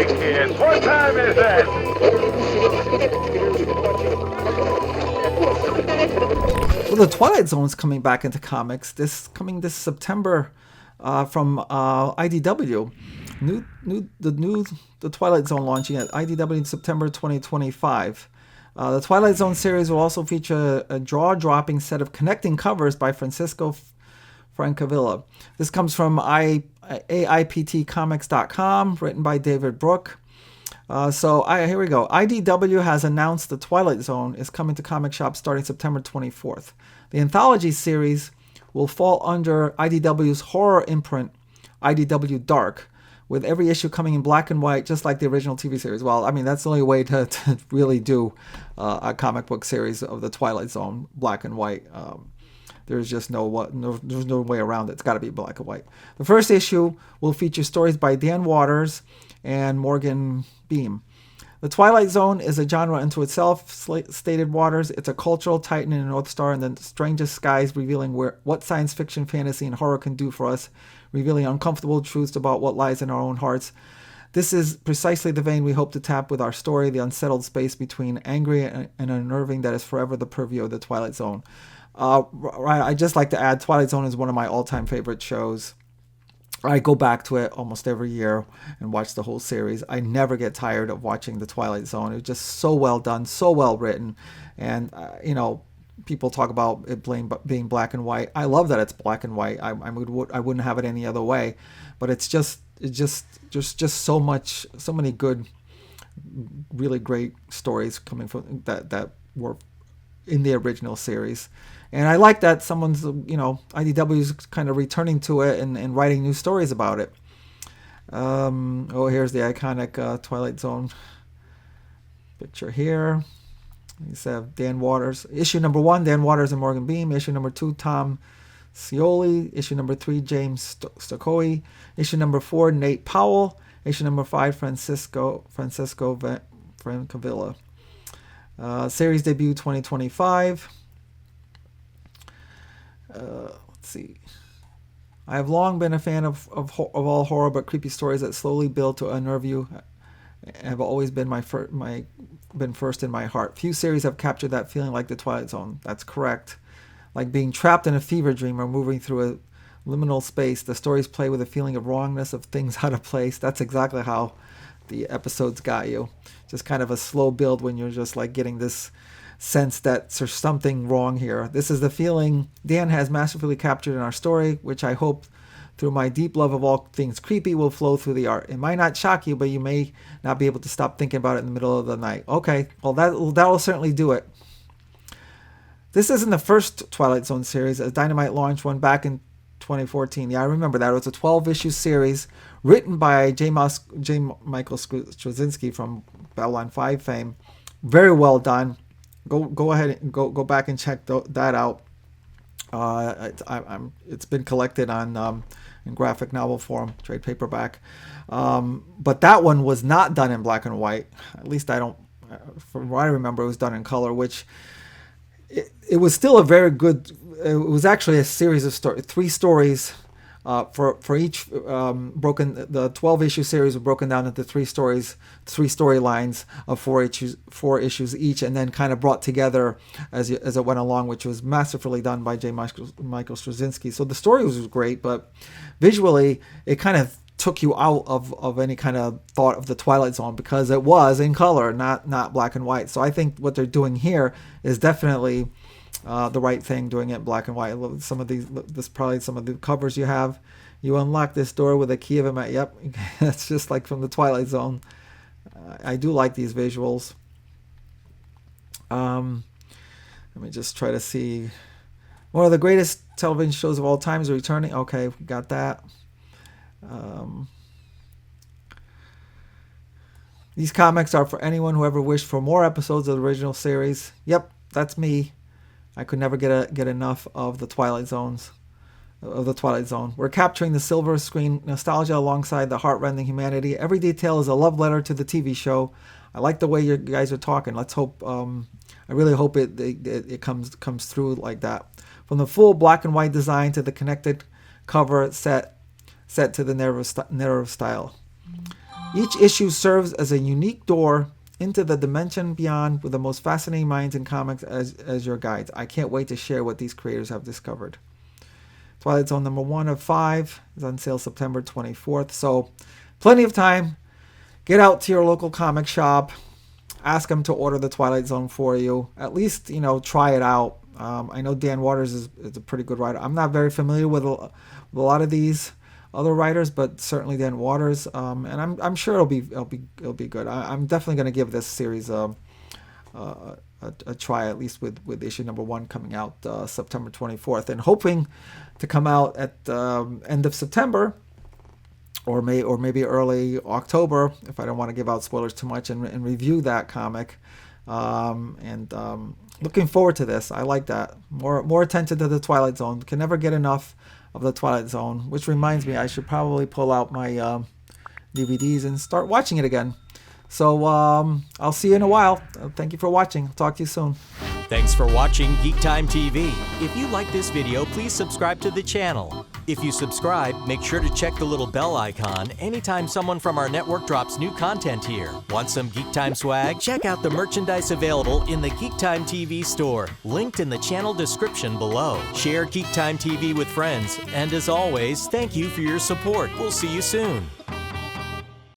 Hey kids, what time is it? Well, the Twilight Zone is coming back into comics this September from IDW. The Twilight Zone launching at IDW in September 2025. The Twilight Zone series will also feature a jaw-dropping set of connecting covers by Francisco Francavilla. This comes from AIPTcomics.com, written by David Brooke. Here we go. IDW has announced the Twilight Zone is coming to comic shops starting September 24th. The Anthology series will fall under IDW's horror imprint, IDW Dark, with every issue coming in black and white, just like the original TV series. Well, I mean, that's the only way to really do a comic book series of the Twilight Zone, black and white. There's just no way around it. It's got to be black and white. The first issue will feature stories by Dan Waters and Morgan Beam. The Twilight Zone is a genre unto itself, stated Waters. It's a cultural titan and a North Star in the strangest skies, revealing what science fiction, fantasy, and horror can do for us, revealing uncomfortable truths about what lies in our own hearts. This is precisely the vein we hope to tap with our story, the unsettled space between angry and unnerving that is forever the purview of the Twilight Zone. Right, I just like to add, Twilight Zone is one of my all-time favorite shows. I go back to it almost every year and watch the whole series. I never get tired of watching the Twilight Zone. It's just so well done, so well written, and people talk about it being black and white. I love that it's black and white. I wouldn't have it any other way, but it's just so many good, really great stories coming from that were in the original series. And I like that someone's, IDW's kind of returning to it and writing new stories about it. Here's the iconic Twilight Zone picture here. You have Dan Waters. Issue number 1, Dan Waters and Morgan Beam. Issue number 2, Tom Scioli. Issue number 3, James Stokoi. Issue number 4, Nate Powell. Issue number 5, Francisco Francavilla. Series debut 2025. Let's see. I have long been a fan of all horror but creepy stories that slowly build to unnerve you. Have always been been first in my heart. Few series have captured that feeling like the Twilight Zone. That's correct. Like being trapped in a fever dream or moving through a liminal space, the stories play with a feeling of wrongness, of things out of place. That's exactly how the episodes got you. Just kind of a slow build when you're just like getting this sense that there's something wrong here. This is the feeling Dan has masterfully captured in our story, which I hope through my deep love of all things creepy will flow through the art. It might not shock you, but you may not be able to stop thinking about it in the middle of the night. Okay, well that will certainly do it. This isn't the first Twilight Zone series, as Dynamite launched one back in 2014. Yeah, I remember that. It was a 12-issue series written by J. Michael Straczynski from Babylon 5 fame. Very well done. Go ahead and go back and check that out. It's been collected on in graphic novel form, trade paperback. But that one was not done in black and white. At least I don't. From what I remember, it was done in color, which it was still a very good. It was actually a series of 3 stories. For each broken, the 12-issue series was broken down into 3 storylines of 4 issues each, and then kind of brought together as it went along, which was masterfully done by J. Michael Straczynski. So the story was great, but visually it kind of took you out of any kind of thought of the Twilight Zone because it was in color, not black and white. So I think what they're doing here is definitely the right thing, doing it black and white. Some of the covers you have. You unlock this door with a key of a Yep, that's just like from the Twilight Zone. I do like these visuals. Let me just try to see. One of the greatest television shows of all time is returning. Okay, we got that. These comics are for anyone who ever wished for more episodes of the original series. Yep, that's me. I could never get enough of the Twilight Zone. We're capturing the silver screen nostalgia alongside the heartrending humanity. Every detail is a love letter to the TV show. I like the way you guys are talking. Let's hope. I really hope it comes through like that. From the full black and white design to the connected cover set to the narrative style. Each issue serves as a unique door into the dimension beyond with the most fascinating minds in comics as your guides. I can't wait to share what these creators have discovered. Twilight Zone #1 of 5 is on sale September 24th. So plenty of time. Get out to your local comic shop. Ask them to order the Twilight Zone for you. At least, try it out. I know Dan Waters is a pretty good writer. I'm not very familiar with a lot of these other writers, but certainly Dan Waters. And I'm sure it'll be good. I'm definitely going to give this series a try, at least with issue #1 coming out September 24th, and hoping to come out at end of September. Or maybe early October, if I don't want to give out spoilers too much, and review that comic. Looking forward to this. I like that. More attention to the Twilight Zone. Can never get enough of the Twilight Zone. Which reminds me, I should probably pull out my DVDs and start watching it again. So I'll see you in a while. Thank you for watching. Talk to you soon. Thanks for watching GeekTime TV. If you like this video, please subscribe to the channel. If you subscribe, make sure to check the little bell icon anytime someone from our network drops new content here. Want some GeekTime swag? Check out the merchandise available in the GeekTime TV store, linked in the channel description below. Share GeekTime TV with friends, and as always, thank you for your support. We'll see you soon.